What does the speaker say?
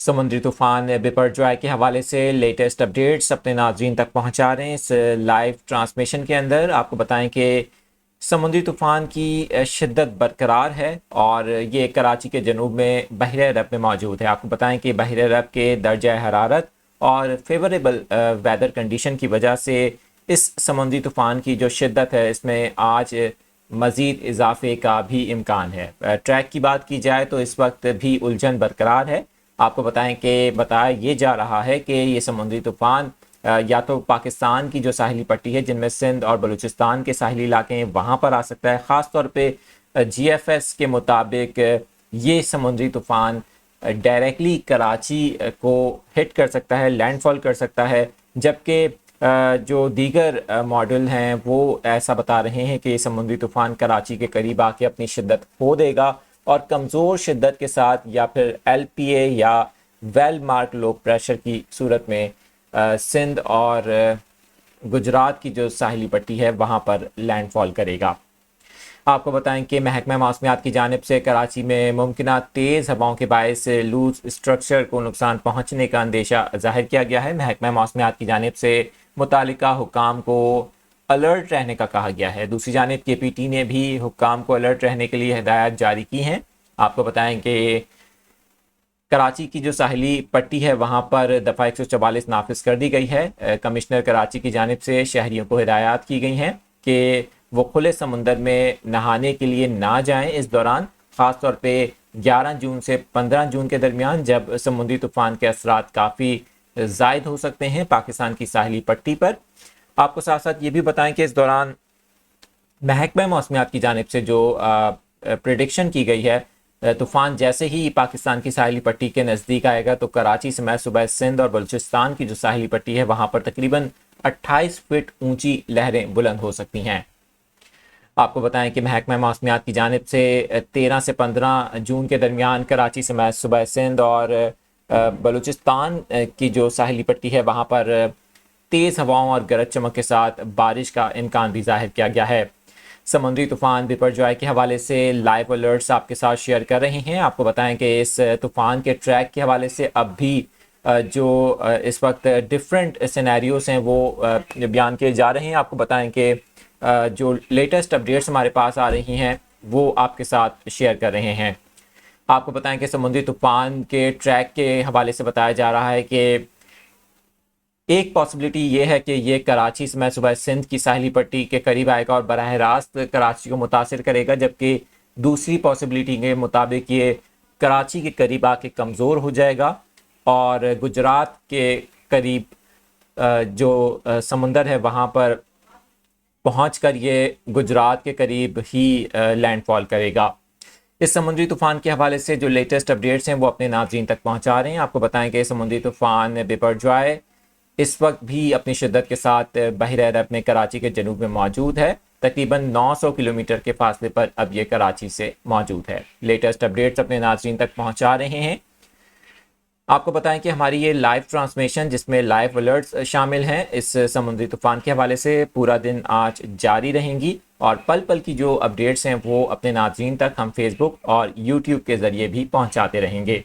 سمندری طوفان بپرجوائے کے حوالے سے لیٹسٹ اپڈیٹس اپنے ناظرین تک پہنچا رہے ہیں اس لائیو ٹرانسمیشن کے اندر۔ آپ کو بتائیں کہ سمندری طوفان کی شدت برقرار ہے اور یہ کراچی کے جنوب میں بحر عرب میں موجود ہے۔ آپ کو بتائیں کہ بحر عرب کے درجہ حرارت اور فیوریبل ویدر کنڈیشن کی وجہ سے اس سمندری طوفان کی جو شدت ہے اس میں آج مزید اضافے کا بھی امکان ہے۔ ٹریک کی بات کی جائے تو اس وقت بھی الجھن برقرار ہے۔ آپ کو بتائیں کہ بتایا یہ جا رہا ہے کہ یہ سمندری طوفان یا تو پاکستان کی جو ساحلی پٹی ہے جن میں سندھ اور بلوچستان کے ساحلی علاقے ہیں وہاں پر آ سکتا ہے۔ خاص طور پہ جی ایف ایس کے مطابق یہ سمندری طوفان ڈائریکٹلی کراچی کو ہٹ کر سکتا ہے، لینڈ فال کر سکتا ہے، جبکہ جو دیگر ماڈل ہیں وہ ایسا بتا رہے ہیں کہ یہ سمندری طوفان کراچی کے قریب آ کے اپنی شدت کھو دے گا اور کمزور شدت کے ساتھ یا پھر ایل پی اے یا ویل مارک لو پریشر کی صورت میں سندھ اور گجرات کی جو ساحلی پٹی ہے وہاں پر لینڈ فال کرے گا۔ آپ کو بتائیں کہ محکمہ موسمیات کی جانب سے کراچی میں ممکنہ تیز ہواؤں کے باعث لوز اسٹرکچر کو نقصان پہنچنے کا اندیشہ ظاہر کیا گیا ہے۔ محکمہ موسمیات کی جانب سے متعلقہ حکام کو الرٹ رہنے کا کہا گیا ہے۔ دوسری جانب کے پی ٹی نے بھی حکام کو الرٹ رہنے کے لیے ہدایات جاری کی ہیں۔ آپ کو بتائیں کہ کراچی کی جو ساحلی پٹی ہے وہاں پر دفعہ 144 نافذ کر دی گئی ہے۔ کمشنر کراچی کی جانب سے شہریوں کو ہدایات کی گئی ہیں کہ وہ کھلے سمندر میں نہانے کے لیے نہ جائیں اس دوران، خاص طور پہ 11 جون سے 15 جون کے درمیان جب سمندری طوفان کے اثرات کافی زائد ہو سکتے ہیں پاکستان کی ساحلی پٹی پر۔ آپ کو ساتھ ساتھ یہ بھی بتائیں کہ اس دوران محکمہ موسمیات کی جانب سے جو پریڈکشن کی گئی ہے طوفان جیسے ہی پاکستان کی ساحلی پٹی کے نزدیک آئے گا تو کراچی سمیت صوبہ سندھ اور بلوچستان کی جو ساحلی پٹی ہے وہاں پر تقریباً 28 فٹ اونچی لہریں بلند ہو سکتی ہیں۔ آپ کو بتائیں کہ محکمہ موسمیات کی جانب سے 13 سے 15 جون کے درمیان کراچی سمیت صوبہ سندھ اور بلوچستان کی جو ساحلی پٹی ہے وہاں پر تیز ہواؤں اور گرج چمک کے ساتھ بارش کا امکان بھی ظاہر کیا گیا ہے۔ سمندری طوفان بپرجوائے کے حوالے سے لائیو الرٹس آپ کے ساتھ شیئر کر رہے ہیں۔ آپ کو بتائیں کہ اس طوفان کے ٹریک کے حوالے سے اب بھی جو اس وقت ڈیفرنٹ سینیریوز ہیں وہ بیان کیے جا رہے ہیں۔ آپ کو بتائیں کہ جو لیٹسٹ اپڈیٹس ہمارے پاس آ رہی ہیں وہ آپ کے ساتھ شیئر کر رہے ہیں۔ آپ کو بتائیں کہ سمندری طوفان کے ٹریک کے حوالے سے بتایا جا رہا ہے کہ ایک پاسبلٹی یہ ہے کہ یہ کراچی سمیت صوبہ سندھ کی ساحلی پٹی کے قریب آئے گا اور براہ راست کراچی کو متاثر کرے گا، جبکہ دوسری پاسبلٹی کے مطابق یہ کراچی کے قریب آ کے کمزور ہو جائے گا اور گجرات کے قریب جو سمندر ہے وہاں پر پہنچ کر یہ گجرات کے قریب ہی لینڈ فال کرے گا۔ اس سمندری طوفان کے حوالے سے جو لیٹسٹ اپڈیٹس ہیں وہ اپنے ناظرین تک پہنچا رہے ہیں۔ آپ کو بتائیں کہ سمندری طوفان بپرجوائے اس وقت بھی اپنی شدت کے ساتھ بحر عرب میں کراچی کے جنوب میں موجود ہے۔ تقریباً 900 کلومیٹر کے فاصلے پر اب یہ کراچی سے موجود ہے۔ لیٹسٹ اپڈیٹس اپنے ناظرین تک پہنچا رہے ہیں۔ آپ کو بتائیں کہ ہماری یہ لائیو ٹرانسمیشن جس میں لائیو الرٹس شامل ہیں اس سمندری طوفان کے حوالے سے پورا دن آج جاری رہیں گی اور پل پل کی جو اپڈیٹس ہیں وہ اپنے ناظرین تک ہم فیس بک اور یوٹیوب کے ذریعے بھی پہنچاتے رہیں گے۔